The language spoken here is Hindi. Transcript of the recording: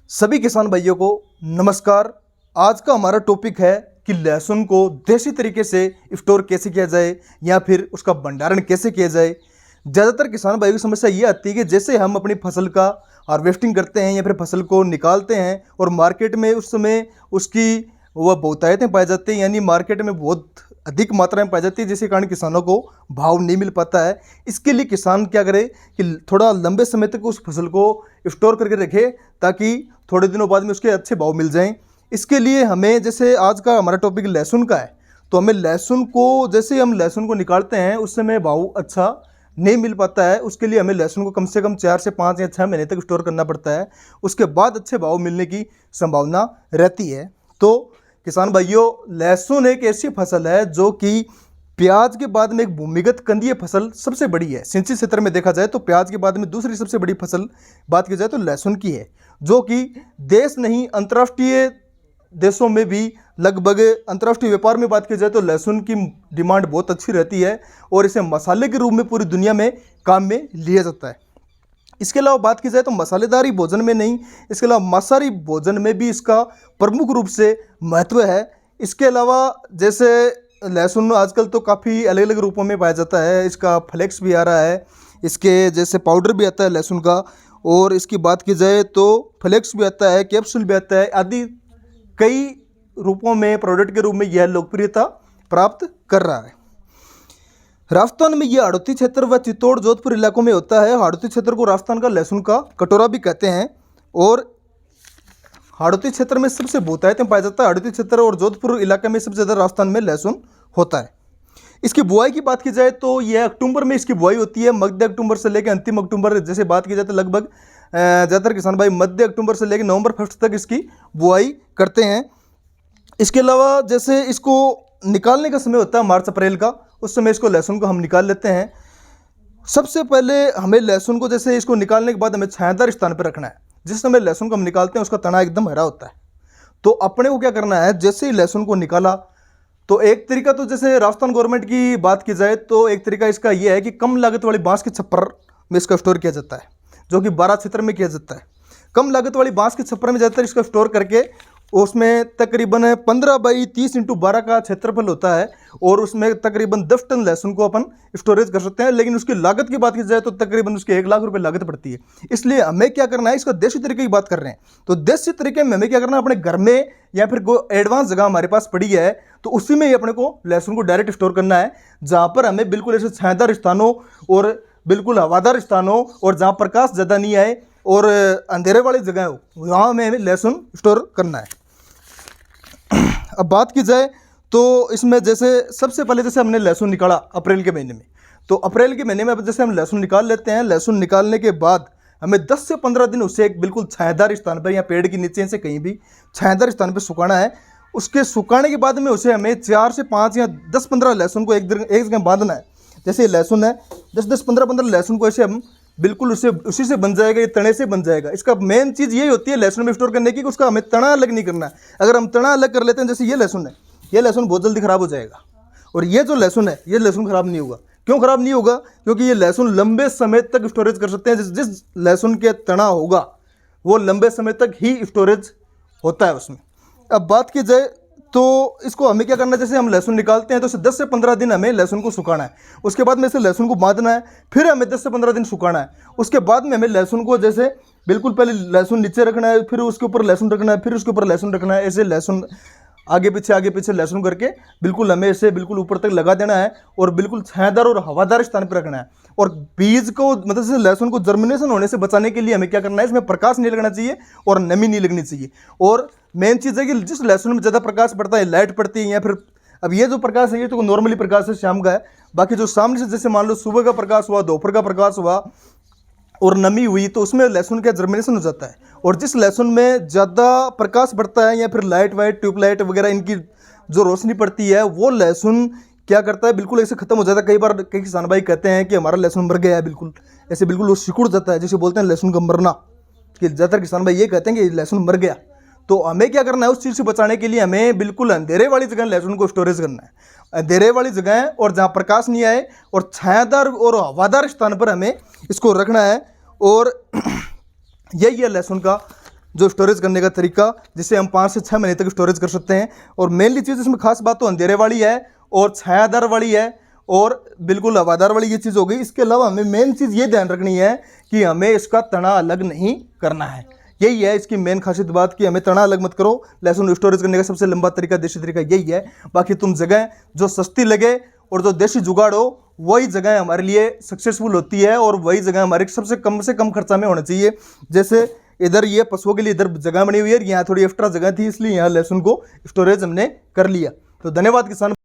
सभी किसान भाइयों को नमस्कार। आज का हमारा टॉपिक है कि लहसुन को देसी तरीके से स्टोर कैसे किया जाए या फिर उसका भंडारण कैसे किया जाए। ज़्यादातर किसान भाइयों की समस्या ये आती है कि जैसे हम अपनी फसल का हार्वेस्टिंग करते हैं या फिर फसल को निकालते हैं और मार्केट में उस समय उसकी वह बहुतायतें पाई जाती हैं, यानी मार्केट में बहुत अधिक मात्रा में पाई जाती है, जिसके कारण किसानों को भाव नहीं मिल पाता है। इसके लिए किसान क्या करे कि थोड़ा लंबे समय तक उस फसल को स्टोर करके रखे ताकि थोड़े दिनों बाद में उसके अच्छे भाव मिल जाएं। इसके लिए हमें, जैसे आज का हमारा टॉपिक लहसुन का है, तो हमें लहसुन को, जैसे हम लहसुन को निकालते हैं उस समय भाव अच्छा नहीं मिल पाता है। उसके लिए हमें लहसुन को कम से कम 4 से 5 या 6 महीने तक स्टोर करना पड़ता है, उसके बाद अच्छे भाव मिलने की संभावना रहती है। तो किसान भाइयों, लहसुन एक ऐसी फसल है जो कि प्याज के बाद में एक भूमिगत कंदीय फसल सबसे बड़ी है। सिंचित क्षेत्र में देखा जाए तो प्याज के बाद में दूसरी सबसे बड़ी फसल बात की जाए तो लहसुन की है, जो कि देश नहीं अंतर्राष्ट्रीय देशों में भी लगभग अंतर्राष्ट्रीय व्यापार में बात की जाए तो लहसुन की डिमांड बहुत अच्छी रहती है और इसे मसाले के रूप में पूरी दुनिया में काम में लिया जाता है। इसके अलावा बात की जाए तो मसालेदारी भोजन में नहीं, इसके अलावा मांसाहारी भोजन में भी इसका प्रमुख रूप से महत्व है। इसके अलावा जैसे लहसुन आजकल तो काफ़ी अलग अलग रूपों में पाया जाता है। इसका फ्लेक्स भी आ रहा है, इसके जैसे पाउडर भी आता है लहसुन का, और इसकी बात की जाए तो फ्लेक्स भी आता है, कैप्सूल भी आता है, आदि कई रूपों में प्रोडक्ट के रूप में यह लोकप्रियता प्राप्त कर रहा है। राजस्थान में यह हाड़ौती क्षेत्र व चित्तौड़ जोधपुर इलाकों में होता है। हाड़ौती क्षेत्र को राजस्थान का लहसुन का कटोरा भी कहते हैं और हाड़ौती क्षेत्र में सबसे बहुतायत में पाया जाता है। हाड़ौती क्षेत्र और जोधपुर इलाके में सबसे ज़्यादा राजस्थान में लहसुन होता है। इसकी बुआई की बात की जाए तो यह अक्टूबर में इसकी बुआई होती है। मध्य अक्टूबर से लेकर अंतिम अक्टूबर जैसे बात की जाए तो लगभग ज़्यादातर किसान भाई मध्य अक्टूबर से लेकर नवंबर फर्स्ट तक इसकी बुआई करते हैं। इसके अलावा जैसे इसको निकालने का समय होता है मार्च अप्रैल का, उस समय इसको लहसुन को हम निकाल लेते हैं। सबसे पहले हमें लहसुन को, जैसे इसको निकालने के बाद हमें छायादार स्थान पर रखना है। जिस समय लहसुन को हम निकालते हैं उसका तना एकदम हरा होता है, तो अपने को क्या करना है, जैसे ही लहसुन को निकाला तो एक तरीका, तो जैसे राजस्थान गवर्नमेंट की बात की जाए तो एक तरीका इसका यह है कि कम लागत वाली बांस के छप्पर में इसका स्टोर किया जाता है, जो कि 12 क्षेत्र में किया जाता है। कम लागत वाली बांस के छप्पर में ज़्यादातर इसका स्टोर करके उसमें तकरीबन 15 बाई 30 × 12 का क्षेत्रफल होता है और उसमें तकरीबन 10 टन लहसुन को अपन स्टोरेज कर सकते हैं। लेकिन उसकी लागत की बात की जाए तो तकरीबन उसके 1 लाख रुपए लागत पड़ती है। इसलिए हमें क्या करना है, इसका देसी तरीके की बात कर रहे हैं तो देसी तरीके में हमें क्या करना है, अपने घर में या फिर कोई एडवांस जगह हमारे पास पड़ी है तो उसी में ही अपने को लहसुन को डायरेक्ट स्टोर करना है, जहाँ पर हमें बिल्कुल ऐसे छायादार स्थानों और बिल्कुल हवादार स्थानों और जहाँ प्रकाश ज़्यादा नहीं आए और अंधेरे वाली जगह हो, वहाँ में हमें लहसुन स्टोर करना है। अब बात की जाए तो इसमें जैसे सबसे पहले जैसे हमने लहसुन निकाला अप्रैल के महीने में, तो अप्रैल के महीने में अब जैसे हम लहसुन निकाल लेते हैं। लहसुन निकालने के बाद हमें 10 से 15 दिन उसे एक बिल्कुल छायादार स्थान पर या पेड़ के नीचे से कहीं भी छायादार स्थान पर सुखाना है। उसके सुखाने के बाद में उसे हमें 4 से 5 या 10-15 लहसुन को एक जगह बांधना है। जैसे ये लहसुन है, 10-10, 15-15 लहसुन को ऐसे हम बिल्कुल उसी से बन जाएगा, ये तने से बन जाएगा। इसका मेन चीज़ यही होती है लहसुन में स्टोर करने की कि उसका हमें तना अलग नहीं करना है। अगर हम तना अलग कर लेते हैं, जैसे ये लहसुन है, ये लहसुन बहुत जल्दी खराब हो जाएगा और ये जो लहसुन है ये लहसुन खराब नहीं होगा। क्यों खराब नहीं होगा? क्योंकि ये लहसुन लंबे समय तक स्टोरेज कर सकते हैं। जिस लहसुन के तना होगा वो लंबे समय तक ही स्टोरेज होता है उसमें। अब बात की जाए तो इसको हमें क्या करना है, जैसे हम लहसुन निकालते हैं तो इसे 10 से 15 दिन हमें लहसुन को सुखाना है। उसके बाद में इसे लहसुन को बांधना है, फिर हमें 10 से 15 दिन सुखाना है। उसके बाद में हमें लहसुन को जैसे बिल्कुल पहले लहसुन नीचे रखना है, फिर उसके ऊपर लहसुन रखना है, फिर उसके ऊपर लहसुन रखना है। ऐसे लहसुन आगे पीछे लहसुन करके बिल्कुल हमें इसे बिल्कुल ऊपर तक लगा देना है और बिल्कुल छायादार और हवादार स्थान पर रखना है। और बीज को, मतलब जैसे लहसुन को जर्मिनेशन होने से बचाने के लिए हमें क्या करना है, इसमें प्रकाश नहीं लगना चाहिए और नमी नहीं लगनी चाहिए। और मेन चीज़ है कि जिस लहसुन में ज़्यादा प्रकाश पड़ता है, लाइट पड़ती है या फिर, अब ये जो प्रकाश है ये तो नॉर्मली प्रकाश है शाम का है, बाकी जो सामने से जैसे मान लो सुबह का प्रकाश हुआ, दोपहर का प्रकाश हुआ और नमी हुई तो उसमें लहसुन का जर्मिनेशन हो जाता है। और जिस लहसुन में ज़्यादा प्रकाश पड़ता है या फिर लाइट वाइट ट्यूबलाइट वगैरह इनकी जो रोशनी पड़ती है, वो लहसुन क्या करता है, बिल्कुल ऐसे खत्म हो जाता है। कई बार कई किसान भाई कहते हैं कि हमारा लहसुन मर गया है, बिल्कुल ऐसे बिल्कुल वो सिकुड़ जाता है, जिसे बोलते हैं लहसुन का मरना, कि ज़्यादातर किसान भाई ये कहते हैं कि लहसुन मर गया। तो हमें क्या करना है, उस चीज़ से बचाने के लिए हमें बिल्कुल अंधेरे वाली जगह लहसुन को स्टोरेज करना है। अंधेरे वाली जगह और जहाँ प्रकाश नहीं आए और छायादार और हवादार स्थान पर हमें इसको रखना है। और यही है लहसुन का जो स्टोरेज करने का तरीका, जिसे हम 5 से 6 महीने तक स्टोरेज कर सकते हैं। और मेनली चीज़ इसमें खास बात तो अंधेरे वाली है और छायादार वाली है और बिल्कुल हवादार वाली ये चीज़ हो गई। इसके अलावा हमें मेन चीज़ ये ध्यान रखनी है कि हमें इसका तना अलग नहीं करना है। यही है इसकी मेन खासियत बात कि हमें तना अलग मत करो। लहसुन स्टोरेज करने का सबसे लंबा तरीका, देसी तरीका यही है। बाकी तुम जगह जो सस्ती लगे और जो देसी जुगाड़ हो वही जगह हमारे लिए सक्सेसफुल होती है और वही जगह हमारे सबसे कम खर्चा में होना चाहिए। जैसे इधर ये पशुओं के लिए इधर जगह बनी हुई है, यहाँ थोड़ी एक्स्ट्रा जगह थी इसलिए यहाँ लहसुन को स्टोरेज हमने कर लिया। तो धन्यवाद किसान।